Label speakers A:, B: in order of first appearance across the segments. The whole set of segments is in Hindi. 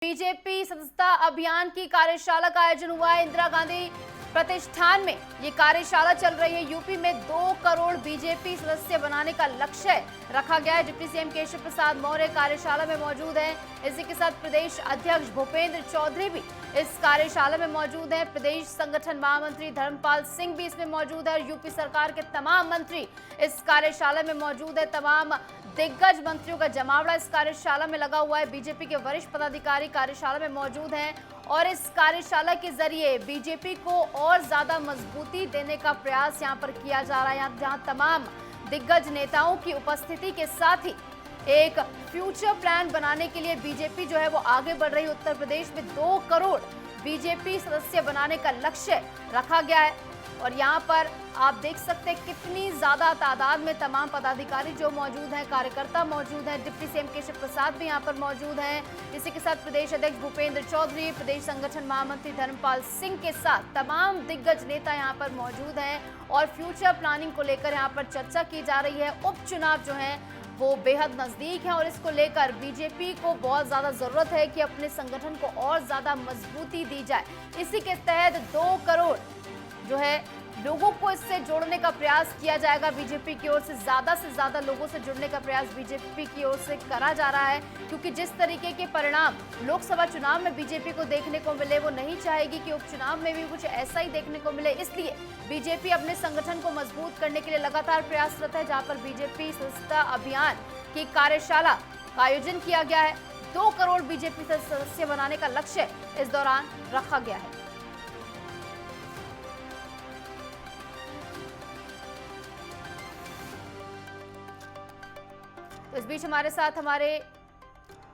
A: बीजेपी सदस्यता अभियान की कार्यशाला का आयोजन हुआ है इंदिरा गांधी प्रतिष्ठान में। ये कार्यशाला चल रही है। यूपी में 2 करोड़ बीजेपी सदस्य बनाने का लक्ष्य रखा गया है। डिप्टी सीएम केशव प्रसाद मौर्य कार्यशाला में मौजूद हैं। इसी के साथ प्रदेश अध्यक्ष भूपेंद्र चौधरी भी इस कार्यशाला में मौजूद हैं। प्रदेश संगठन महामंत्री धर्मपाल सिंह भी इसमें मौजूद है। यूपी सरकार के तमाम मंत्री इस कार्यशाला में मौजूद है। तमाम दिग्गज मंत्रियों का जमावड़ा इस कार्यशाला में लगा हुआ है। बीजेपी के वरिष्ठ पदाधिकारी कार्यशाला में मौजूद हैं और इस कार्यशाला के जरिए बीजेपी को और ज्यादा मजबूती देने का प्रयास यहां पर किया जा रहा है। जहां तमाम दिग्गज नेताओं की उपस्थिति के साथ ही एक फ्यूचर प्लान बनाने के लिए बीजेपी जो है वो आगे बढ़ रही है। उत्तर प्रदेश में 2 करोड़ बीजेपी सदस्य बनाने का लक्ष्य रखा गया है और यहाँ पर आप देख सकते हैं कितनी ज्यादा तादाद में तमाम पदाधिकारी जो मौजूद हैं, कार्यकर्ता मौजूद हैं। डिप्टी सीएम केशव प्रसाद भी यहाँ पर मौजूद हैं। इसी के साथ प्रदेश अध्यक्ष भूपेंद्र चौधरी, प्रदेश संगठन महामंत्री धर्मपाल सिंह के साथ तमाम दिग्गज नेता यहाँ पर मौजूद हैं और फ्यूचर प्लानिंग को लेकर यहाँ पर चर्चा की जा रही है। उपचुनाव जो है वो बेहद नजदीक है और इसको लेकर बीजेपी को बहुत ज्यादा जरूरत है कि अपने संगठन को और ज्यादा मजबूती दी जाए। इसी के तहत 2 करोड़ जो है लोगों को इससे जोड़ने का प्रयास किया जाएगा। बीजेपी की ओर से ज्यादा लोगों से जुड़ने का प्रयास बीजेपी की ओर से करा जा रहा है, क्योंकि जिस तरीके के परिणाम लोकसभा चुनाव में बीजेपी को देखने को मिले वो नहीं चाहेगी कि उपचुनाव में भी कुछ ऐसा ही देखने को मिले। इसलिए बीजेपी अपने संगठन को मजबूत करने के लिए लगातार प्रयासरत है। जहां पर बीजेपी सदस्यता अभियान की कार्यशाला का आयोजन किया गया है। 2 करोड़ बीजेपी सदस्य बनाने का लक्ष्य इस दौरान रखा गया है। तो इस बीच हमारे साथ हमारे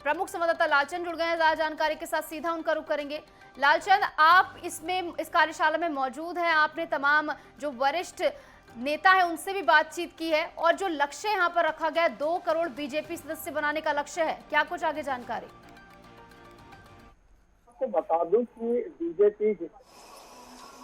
A: प्रमुख संवाददाता लालचंद जुड़ गए हैं। ज्यादा जानकारी के साथ सीधा उनका रुख करेंगे। लालचंद, आप इस कार्यशाला में मौजूद हैं। आपने तमाम जो वरिष्ठ नेता है उनसे भी बातचीत की है और जो लक्ष्य यहाँ पर रखा गया 2 करोड़ बीजेपी सदस्य बनाने का लक्ष्य है, क्या कुछ आगे जानकारी?
B: आपको बता दूं कि बीजेपी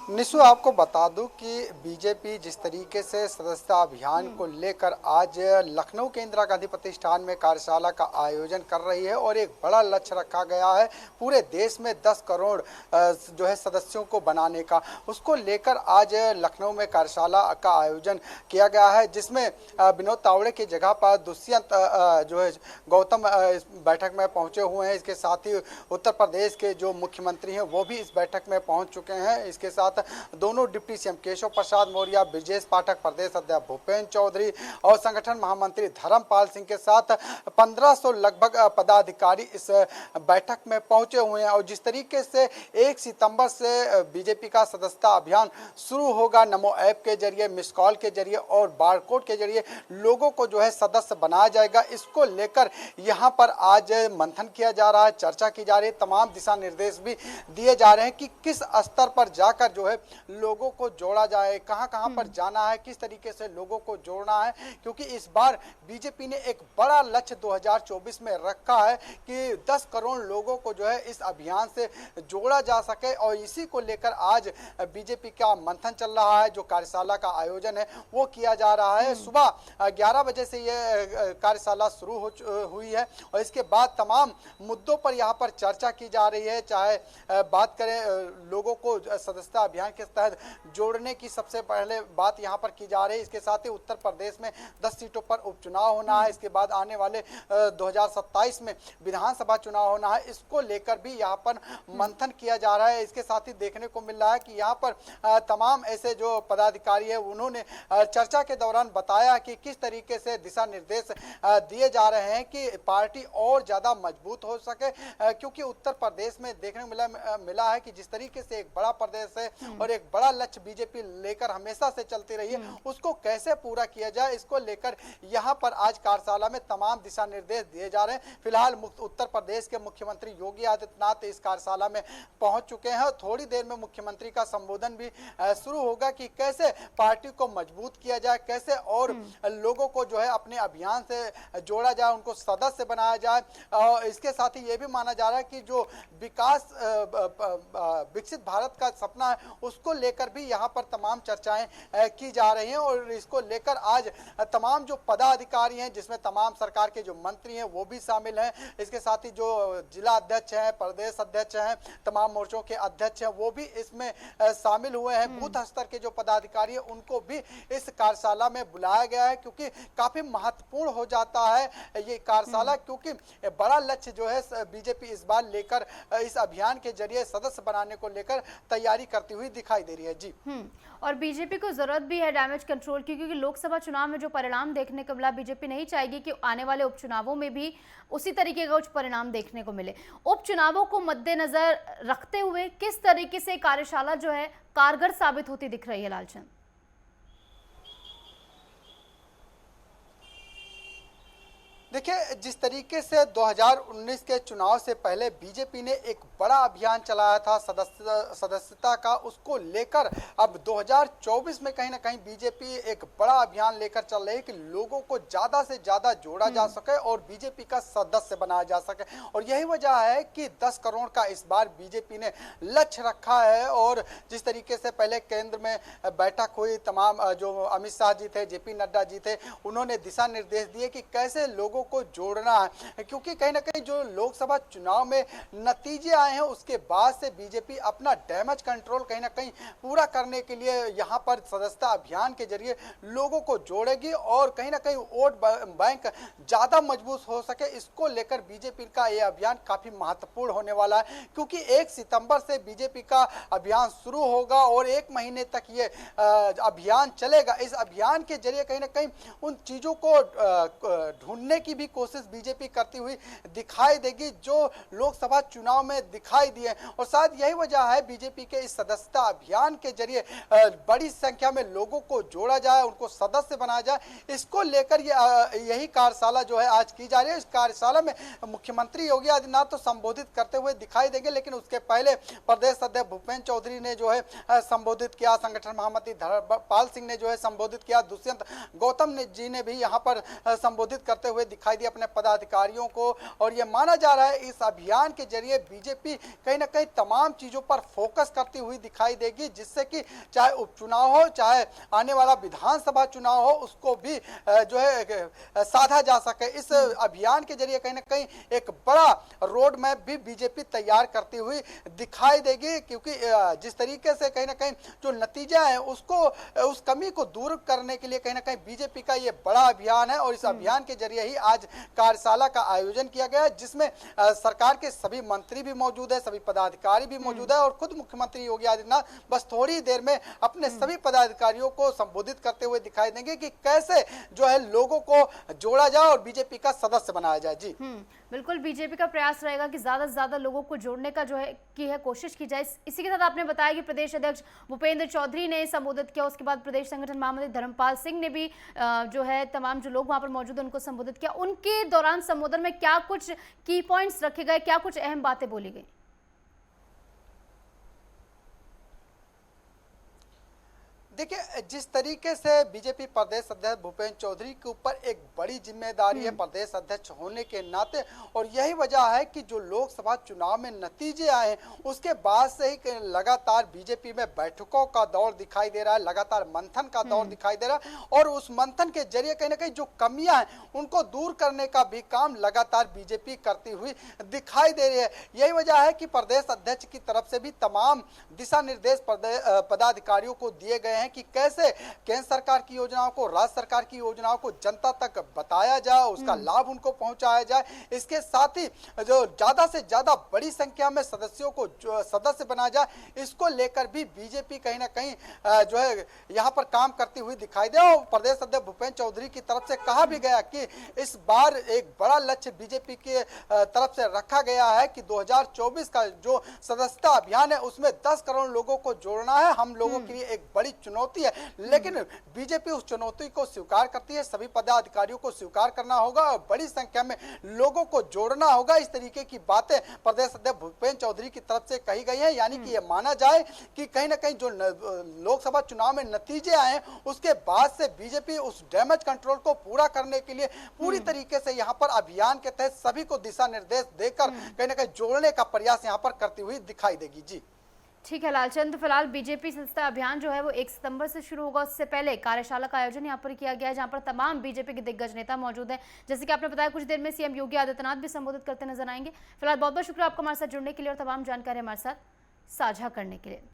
C: निशु, आपको बता दूं कि बीजेपी जिस तरीके से सदस्यता अभियान को लेकर आज लखनऊ के इंदिरा गांधी प्रतिष्ठान में कार्यशाला का आयोजन कर रही है और एक बड़ा लक्ष्य रखा गया है पूरे देश में 10 करोड़ जो है सदस्यों को बनाने का, उसको लेकर आज लखनऊ में कार्यशाला का आयोजन किया गया है, जिसमें विनोद तावड़े की जगह पर दुष्यंत जो है गौतम इस बैठक में पहुंचे हुए हैं। इसके साथ ही उत्तर प्रदेश के जो मुख्यमंत्री हैं वो भी इस बैठक में पहुंच चुके हैं। इसके साथ दोनों डिप्टी सीएम केशव प्रसाद मौर्य, ब्रजेश पाठक, प्रदेश अध्यक्ष भूपेंद्र चौधरी और संगठन महामंत्री धर्मपाल सिंह के साथ 1500 लगभग पदाधिकारी इस बैठक में पहुंचे हुए हैं। और जिस तरीके से 1 सितंबर से बीजेपी का सदस्यता अभियान शुरू होगा, नमो ऐप के जरिए, मिस कॉल के जरिए और बारकोड के जरिए लोगों को जो है सदस्य बनाया जाएगा, इसको लेकर यहाँ पर आज मंथन किया जा रहा है, चर्चा की जा रही है। तमाम दिशा निर्देश भी दिए जा रहे हैं कि किस स्तर पर जाकर जो है लोगों को जोड़ा जाए, कहां पर जाना है, किस तरीके से लोगों को जोड़ना है, क्योंकि इस बार बीजेपी ने एक बड़ा लक्ष्य 2024 में रखा है कि 10 करोड़ लोगों को जो है इस अभियान से जोड़ा जा सके। और इसी को लेकर आज बीजेपी का मंथन चल रहा है। जो कार्यशाला का आयोजन है वो किया जा रहा है। सुबह 11 बजे से ये कार्यशाला शुरू हुई है और इसके बाद तमाम मुद्दों पर यहाँ पर चर्चा की जा रही है। चाहे बात करें लोगों को सदस्यता अभियान के तहत जोड़ने की, सबसे पहले बात यहां पर की जा रही है। इसके साथ ही उत्तर प्रदेश में 10 सीटों पर उपचुनाव होना है। इसके बाद आने वाले 2027 में विधानसभा चुनाव होना है। इसको लेकर भी यहां पर मंथन किया जा रहा है। इसके साथ ही देखने को मिल रहा है कि यहां पर तमाम ऐसे जो पदाधिकारी है उन्होंने चर्चा के दौरान बताया कि किस तरीके से दिशा निर्देश दिए जा रहे हैं कि पार्टी और ज्यादा मजबूत हो सके, क्योंकि उत्तर प्रदेश में देखने को मिला है कि जिस तरीके से एक बड़ा प्रदेश है और एक बड़ा लक्ष्य बीजेपी लेकर हमेशा से चलती रही है, उसको कैसे पूरा किया जाए, इसको लेकर यहां पर आज कार्यशाला में तमाम दिशा निर्देश दिए जा रहे हैं। फिलहाल उत्तर प्रदेश के मुख्यमंत्री योगी आदित्यनाथ इस कार्यशाला में पहुंच चुके हैं और थोड़ी देर में मुख्यमंत्री का संबोधन भी शुरू होगा कि कैसे पार्टी को मजबूत किया जाए, कैसे और लोगों को जो है अपने अभियान से जोड़ा जाए, उनको सदस्य बनाया जाए। और इसके साथ ही ये भी माना जा रहा है कि जो विकास विकसित भारत का सपना है उसको लेकर भी यहाँ पर तमाम चर्चाएं की जा रही हैं। और इसको लेकर आज तमाम जो पदाधिकारी हैं, जिसमें तमाम सरकार के जो मंत्री हैं वो भी शामिल हैं, इसके साथ ही जो जिला अध्यक्ष हैं, प्रदेश अध्यक्ष हैं, तमाम मोर्चों के अध्यक्ष हैं, वो भी इसमें शामिल हुए हैं। बूथ स्तर के जो पदाधिकारी हैं उनको भी इस कार्यशाला में बुलाया गया है, क्योंकि काफी महत्वपूर्ण हो जाता है ये कार्यशाला, क्योंकि बड़ा लक्ष्य जो है बीजेपी इस बार लेकर इस अभियान के जरिए सदस्य बनाने को लेकर तैयारी करती हुई दिखाई दे रही है। जी।
A: और बीजेपी को जरूरत भी है डैमेज कंट्रोल की, क्योंकि लोकसभा चुनाव में जो परिणाम देखने को मिला, बीजेपी नहीं चाहेगी कि आने वाले उपचुनावों में भी उसी तरीके का कुछ परिणाम देखने को मिले। उपचुनावों को मद्देनजर रखते हुए किस तरीके से कार्यशाला जो है कारगर साबित होती दिख रही है लालचंद?
C: देखिए, जिस तरीके से 2019 के चुनाव से पहले बीजेपी ने एक बड़ा अभियान चलाया था सदस्यता का, उसको लेकर अब 2024 में कहीं ना कहीं बीजेपी एक बड़ा अभियान लेकर चल रही है कि लोगों को ज़्यादा से ज़्यादा जोड़ा जा सके और बीजेपी का सदस्य बनाया जा सके। और यही वजह है कि 10 करोड़ का इस बार बीजेपी ने लक्ष्य रखा है। और जिस तरीके से पहले केंद्र में बैठक हुई, तमाम जो अमित शाह जी थे, जेपी नड्डा जी थे, उन्होंने दिशा निर्देश दिए कि कैसे लोगों को जोड़ना है, क्योंकि कहीं ना कहीं जो लोकसभा चुनाव में नतीजे आए हैं उसके बाद से बीजेपी अपना डैमेज कंट्रोल कहीं ना कहीं पूरा करने के लिए यहां पर सदस्यता अभियान के जरिए लोगों को जोड़ेगी और कहीं ना कहीं वोट बैंक ज्यादा मजबूत हो सके। इसको लेकर बीजेपी का यह अभियान काफी महत्वपूर्ण होने वाला है, क्योंकि 1 सितंबर से बीजेपी का अभियान शुरू होगा और 1 महीने तक ये अभियान चलेगा। इस अभियान के जरिए कहीं ना कहीं उन चीजों को ढूंढने की भी कोशिश बीजेपी करती हुई दिखाई देगी जो लोकसभा चुनाव में दिखाई दिए। और शायद यही वजह है बीजेपी के इस सदस्यता अभियान के जरिए बड़ी संख्या में लोगों को जोड़ा जाए, उनको सदस्य बनाया जाए। इसको लेकर यही कार्यशाला जो है आज की जा रही है। इस कार्यशाला में मुख्यमंत्री योगी आदित्यनाथ तो संबोधित करते हुए दिखाई देंगे, लेकिन उसके पहले प्रदेश अध्यक्ष भूपेंद्र चौधरी ने जो है संबोधित किया, संगठन महामंत्री धर्मपाल सिंह ने जो है संबोधित किया, दुष्यंत गौतम जी ने भी यहाँ पर संबोधित करते हुए दिखाई दिया अपने पदाधिकारियों को। और यह माना जा रहा है इस अभियान के जरिए बीजेपी कहीं ना कहीं तमाम चीजों पर फोकस करती हुई दिखाई देगी, जिससे कि चाहे उपचुनाव हो, चाहे आने वाला विधानसभा चुनाव हो, उसको भी जो है साधा जा सके। इस अभियान के जरिए कहीं ना कहीं एक बड़ा रोड मैप भी बीजेपी तैयार करती हुई दिखाई देगी, क्योंकि जिस तरीके से कहीं ना कहीं जो नतीजा है उसको उस कमी को दूर करने के लिए कहीं ना कहीं बीजेपी का ये बड़ा अभियान है। और इस अभियान के जरिए ही आज कार्यशाला का आयोजन किया गया है, जिसमें सरकार के सभी मंत्री भी मौजूद है, सभी पदाधिकारी भी मौजूद है और खुद मुख्यमंत्री योगी आदित्यनाथ बस थोड़ी देर में अपने सभी पदाधिकारियों को संबोधित करते हुए दिखाई देंगे कि कैसे जो है लोगों को जोड़ा जाए और बीजेपी का सदस्य बनाया जाए। जी
A: बिल्कुल, बीजेपी का प्रयास रहेगा कि ज्यादा से ज्यादा लोगों को जोड़ने का जो है कोशिश की जाए। इसी के साथ आपने बताया कि प्रदेश अध्यक्ष भूपेंद्र चौधरी ने संबोधित किया, उसके बाद प्रदेश संगठन महामंत्री धर्मपाल सिंह ने भी जो है तमाम जो लोग वहां पर मौजूद हैं उनको संबोधित किया। उनके दौरान संबोधन में क्या कुछ की पॉइंट्स रखे गए, क्या कुछ अहम बातें बोली गई?
C: देखिए, जिस तरीके से बीजेपी प्रदेश अध्यक्ष भूपेंद्र चौधरी के ऊपर एक बड़ी जिम्मेदारी है प्रदेश अध्यक्ष होने के नाते, और यही वजह है कि जो लोकसभा चुनाव में नतीजे आए उसके बाद से ही लगातार बीजेपी में बैठकों का दौर दिखाई दे रहा है, लगातार मंथन का दौर दिखाई दे रहा है। और उस मंथन के जरिए कहीं ना कहीं जो कमियां हैं उनको दूर करने का भी काम लगातार बीजेपी करती हुई दिखाई दे रही है। यही वजह है कि प्रदेश अध्यक्ष की तरफ से भी तमाम दिशा निर्देश पदाधिकारियों को दिए गए हैं कि कैसे केंद्र सरकार की योजनाओं को, राज्य सरकार की योजनाओं को जनता तक बताया जाए, उसका लाभ उनको पहुंचाया जाए। इसके साथ ही जो ज्यादा से ज्यादा बड़ी संख्या में सदस्यों को सदस्य बनाया जाए, इसको लेकर भी बीजेपी कहीं ना कहीं जो है यहाँ पर काम करती हुई दिखाई दे। और प्रदेश अध्यक्ष भूपेंद्र चौधरी की तरफ से कहा भी गया कि इस बार एक बड़ा लक्ष्य बीजेपी के तरफ से रखा गया है कि 2024 का जो सदस्यता अभियान है उसमें 10 करोड़ लोगों को जोड़ना है। हम लोगों के लिए एक बड़ी चुनौती है, लेकिन बीजेपी उस चुनौती को स्वीकार करती है। सभी पदाधिकारियों को स्वीकार करना होगा और बड़ी संख्या में लोगों को जोड़ना होगा। इस तरीके की बातें प्रदेश अध्यक्ष भूपेंद्र चौधरी की तरफ से कही गई है। यानी कि यह माना जाए कि कहीं ना कहीं जो लोकसभा चुनाव में नतीजे आए उसके बाद से बीजेपी उस डैमेज कंट्रोल को पूरा करने के लिए पूरी तरीके से यहाँ पर अभियान के तहत सभी को दिशा निर्देश देकर कहीं ना कहीं जोड़ने का प्रयास यहाँ पर करती हुई दिखाई देगी। जी
A: ठीक है लालचंद, फिलहाल बीजेपी सदस्यता अभियान जो है वो 1 सितंबर से शुरू होगा। उससे पहले कार्यशाला का आयोजन यहाँ पर किया गया है, जहाँ पर तमाम बीजेपी के दिग्गज नेता मौजूद हैं। जैसे कि आपने बताया, कुछ देर में सीएम योगी आदित्यनाथ भी संबोधित करते नजर आएंगे। फिलहाल बहुत बहुत शुक्रिया आपको हमारे साथ जुड़ने के लिए और तमाम जानकारी हमारे साथ साझा करने के लिए।